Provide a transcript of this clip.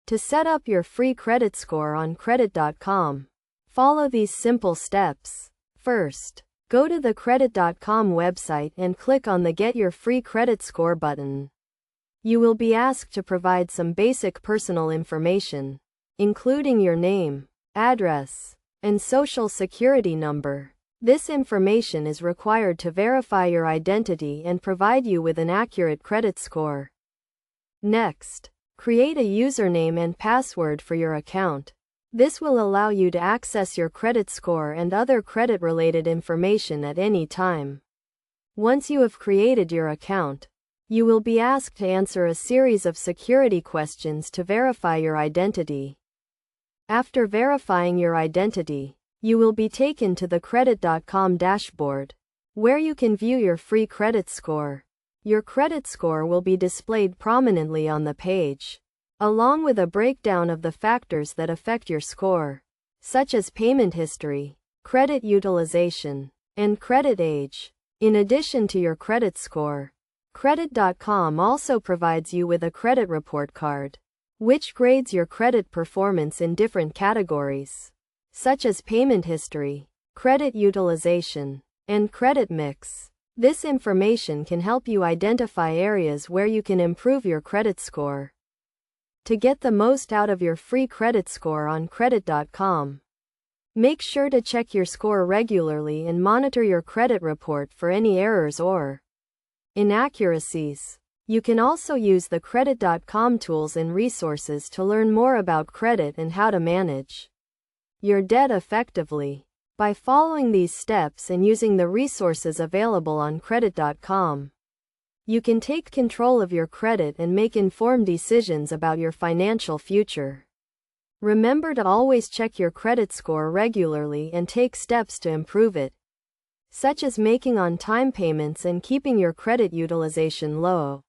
To set up your free credit score on Credit.com, follow these simple steps. First, go to the Credit.com website and click on the Get Your Free Credit Score button. You will be asked to provide some basic personal information, including your name, address, and social security number. This information is required to verify your identity and provide you with an accurate credit score. Next, create a username and password for your account. This will allow you to access your credit score and other credit-related information at any time. Once you have created your account, you will be asked to answer a series of security questions to verify your identity. After verifying your identity, you will be taken to the Credit.com dashboard, where you can view your free credit score. Your credit score will be displayed prominently on the page, along with a breakdown of the factors that affect your score, such as payment history, credit utilization, and credit age. In addition to your credit score, Credit.com also provides you with a credit report card, which grades your credit performance in different categories, such as payment history, credit utilization, and credit mix. This information can help you identify areas where you can improve your credit score. To get the most out of your free credit score on Credit.com, make sure to check your score regularly and monitor your credit report for any errors or inaccuracies. You can also use the Credit.com tools and resources to learn more about credit and how to manage your debt effectively. By following these steps and using the resources available on Credit.com, you can take control of your credit and make informed decisions about your financial future. Remember to always check your credit score regularly and take steps to improve it, such as making on-time payments and keeping your credit utilization low.